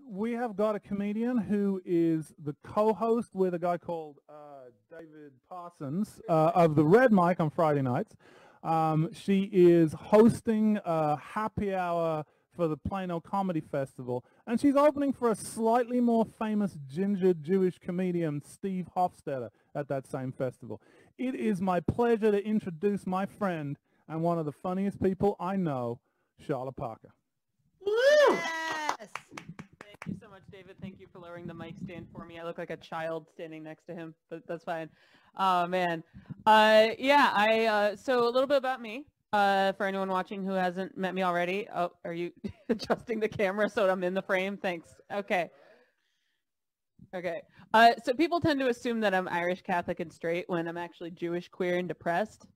We have got a comedian who is the co-host with a guy called David Parsons of the Red Mic on Friday nights. She is hosting a happy hour for the Plano Comedy Festival, and she's opening for a slightly more famous ginger Jewish comedian, Steve Hofstetter, at that same festival. It is my pleasure to introduce my friend and one of the funniest people I know, Charlotte Parker. Woo! Yes! Thank you so much, David. Thank you for lowering the mic stand for me. I look like a child standing next to him, but that's fine. Oh, man. So a little bit about me. For anyone watching who hasn't met me already. Oh, are you adjusting the camera so I'm in the frame? Thanks. Okay. So people tend to assume that I'm Irish, Catholic, and straight when I'm actually Jewish, queer, and depressed,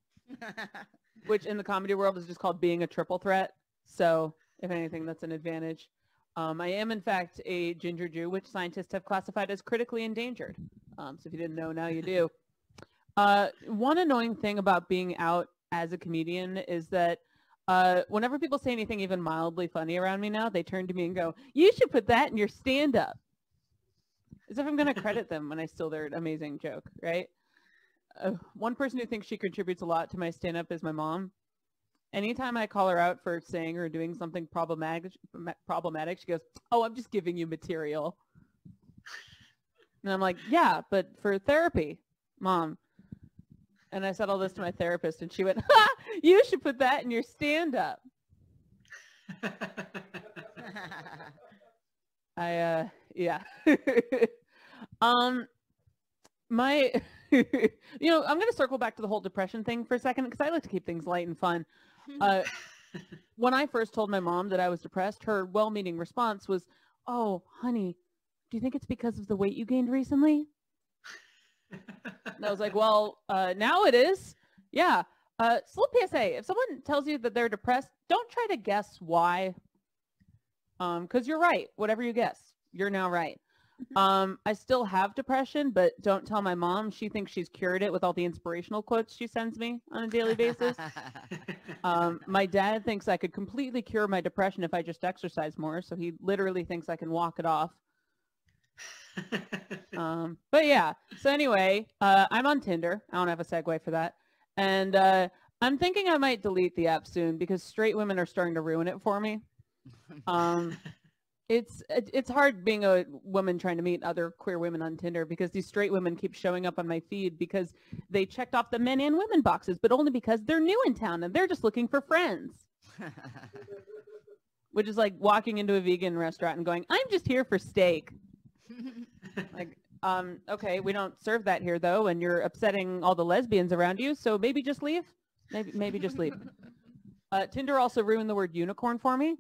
which in the comedy world is just called being a triple threat. So if anything, that's an advantage. I am, in fact, a ginger Jew, which scientists have classified as critically endangered. So if you didn't know, now you do. One annoying thing about being out as a comedian is that whenever people say anything even mildly funny around me now, they turn to me and go, "You should put that in your stand-up." As if I'm going to credit them when I steal their amazing joke, right? One person who thinks she contributes a lot to my stand-up is my mom. Anytime I call her out for saying or doing something problematic, she goes, "Oh, I'm just giving you material." And I'm like, "Yeah, but for therapy, Mom." And I said all this to my therapist, and she went, "Ha! You should put that in your stand-up." Yeah. I'm going to circle back to the whole depression thing for a second because I like to keep things light and fun. When I first told my mom that I was depressed, her well-meaning response was, "Oh, honey, do you think it's because of the weight you gained recently?" And I was like, well, now it is. Yeah. So PSA, if someone tells you that they're depressed, don't try to guess why. Because you're right. Whatever you guess, you're now right. I still have depression, but don't tell my mom. She thinks she's cured it with all the inspirational quotes she sends me on a daily basis. My dad thinks I could completely cure my depression if I just exercise more. So he literally thinks I can walk it off. But yeah, so anyway, I'm on Tinder. I don't have a segue for that. And I'm thinking I might delete the app soon because straight women are starting to ruin it for me. It's hard being a woman trying to meet other queer women on Tinder because these straight women keep showing up on my feed because they checked off the men and women boxes, but only because they're new in town and they're just looking for friends. Which is like walking into a vegan restaurant and going, "I'm just here for steak." Like, okay, we don't serve that here though, and you're upsetting all the lesbians around you, so maybe just leave. Maybe just leave. Tinder also ruined the word unicorn for me.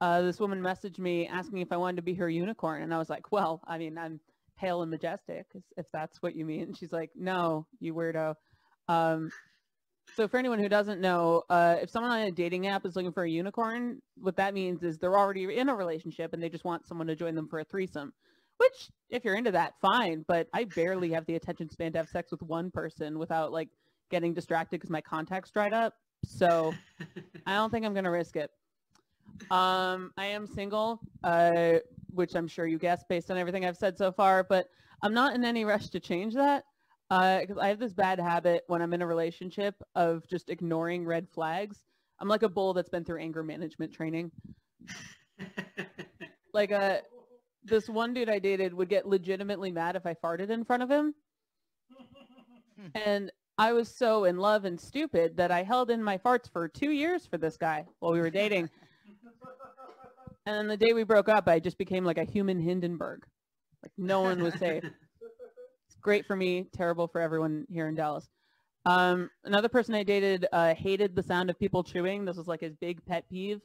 This woman messaged me asking if I wanted to be her unicorn, and I was like, well, I mean, I'm pale and majestic, if that's what you mean. And she's like, "No, you weirdo." So for anyone who doesn't know, if someone on a dating app is looking for a unicorn, what that means is they're already in a relationship and they just want someone to join them for a threesome. Which, if you're into that, fine. But I barely have the attention span to have sex with one person without, like, getting distracted because my contacts dried up. So I don't think I'm going to risk it. I am single, which I'm sure you guessed based on everything I've said so far. But I'm not in any rush to change that. Because I have this bad habit when I'm in a relationship of just ignoring red flags. I'm like a bull that's been through anger management training. Like, this one dude I dated would get legitimately mad if I farted in front of him. And I was so in love and stupid that I held in my farts for 2 years for this guy while we were dating. And then the day we broke up, I just became like a human Hindenburg. Like, no one was safe. It's great for me, terrible for everyone here in Dallas. Another person I dated hated the sound of people chewing. This was like his big pet peeve.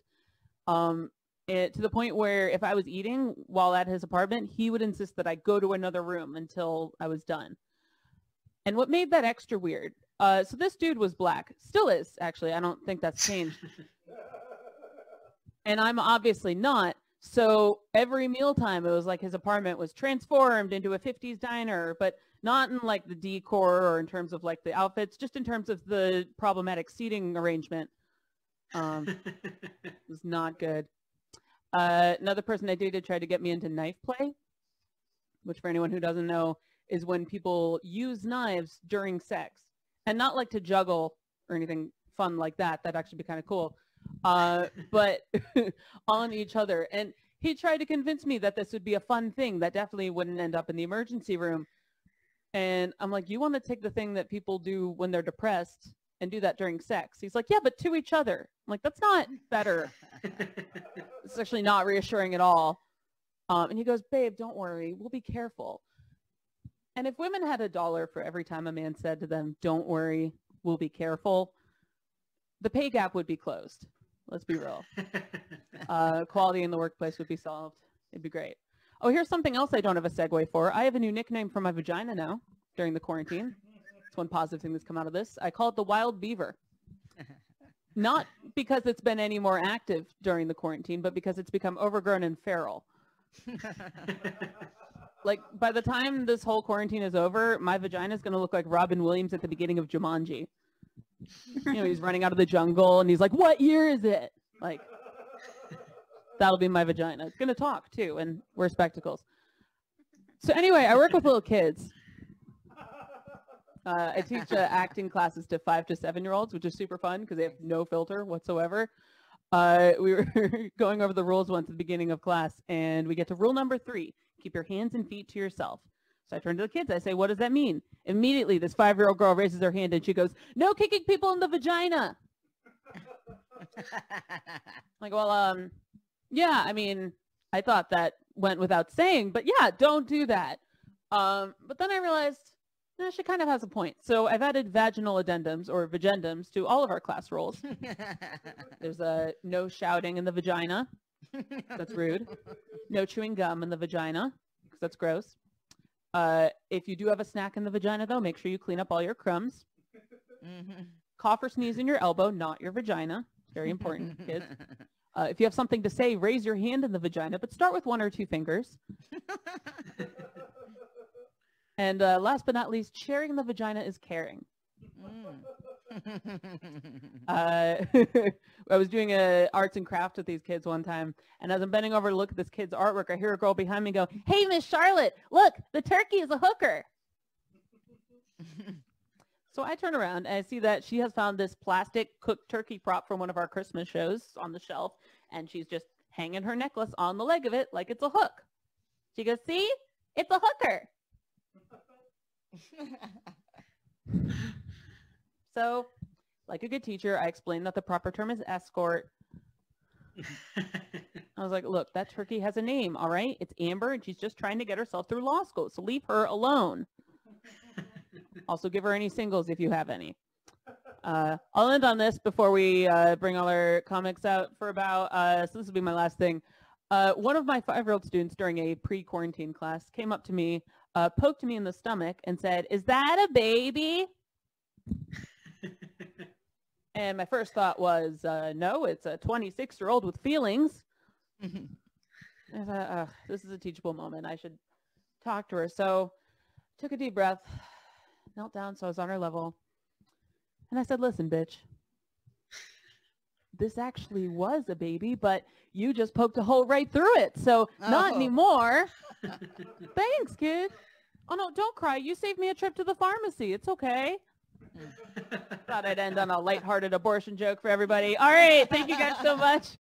To the point where if I was eating while at his apartment, he would insist that I go to another room until I was done. And what made that extra weird, so this dude was black. Still is, actually. I don't think that's changed. And I'm obviously not. So every mealtime, it was like his apartment was transformed into a 50s diner, but not in like the decor or in terms of like the outfits, just in terms of the problematic seating arrangement. It was not good. Another person I dated tried to get me into knife play, which for anyone who doesn't know is when people use knives during sex. And not like to juggle or anything fun like that. That'd actually be kind of cool. But on each other. And he tried to convince me that this would be a fun thing that definitely wouldn't end up in the emergency room. And I'm like, you want to take the thing that people do when they're depressed and do that during sex? He's like, yeah, but to each other. I'm like, that's not better. It's actually not reassuring at all. And he goes, babe, don't worry. We'll be careful. And if women had $1 for every time a man said to them, don't worry, we'll be careful, the pay gap would be closed. Let's be real. Quality in the workplace would be solved. It'd be great. Oh, here's something else I don't have a segue for. I have a new nickname for my vagina now during the quarantine. It's one positive thing that's come out of this. I call it the wild beaver. Not because it's been any more active during the quarantine, but because it's become overgrown and feral. Like, by the time this whole quarantine is over, my vagina is going to look like Robin Williams at the beginning of Jumanji. You know, he's running out of the jungle, and he's like, what year is it? Like, that'll be my vagina. It's going to talk, too, and wear spectacles. So anyway, I work with little kids. I teach acting classes to 5 to 7-year-olds, which is super fun because they have no filter whatsoever. We were going over the rules once at the beginning of class, and we get to rule number 3. Keep your hands and feet to yourself. So I turn to the kids. I say, what does that mean? Immediately, this 5-year-old girl raises her hand, and she goes, no kicking people in the vagina. Like, well, yeah, I mean, I thought that went without saying, but yeah, don't do that. But then I realized, she kind of has a point. So I've added vaginal addendums or vagendums to all of our class roles. There's a no shouting in the vagina. That's rude. No chewing gum in the vagina, because that's gross. If you do have a snack in the vagina, though, make sure you clean up all your crumbs. Cough or sneeze in your elbow, not your vagina. Very important, kids. If you have something to say, raise your hand in the vagina, but start with 1 or 2 fingers. And last but not least, sharing the vagina is caring. I was doing arts and crafts with these kids one time, and as I'm bending over to look at this kid's artwork, I hear a girl behind me go, hey, Miss Charlotte, look, the turkey is a hooker. So I turn around, and I see that she has found this plastic cooked turkey prop from one of our Christmas shows on the shelf, and she's just hanging her necklace on the leg of it like it's a hook. She goes, see? It's a hooker. So, like a good teacher, I explained that the proper term is escort. I was like, look, that turkey has a name, all right? It's Amber, and she's just trying to get herself through law school, so leave her alone. Also, give her any singles if you have any. I'll end on this before we bring all our comics out for about, so this will be my last thing. One of my 5-year-old students during a pre-quarantine class came up to me, poked me in the stomach, and said, is that a baby? And my first thought was, no, it's a 26-year-old with feelings. I thought, this is a teachable moment. I should talk to her. So took a deep breath, knelt down so I was on her level. And I said, listen, bitch, this actually was a baby, but you just poked a hole right through it. So not anymore. Thanks, kid. Oh, no, don't cry. You saved me a trip to the pharmacy. It's okay. Thought I'd end on a lighthearted abortion joke for everybody. All right. Thank you guys so much.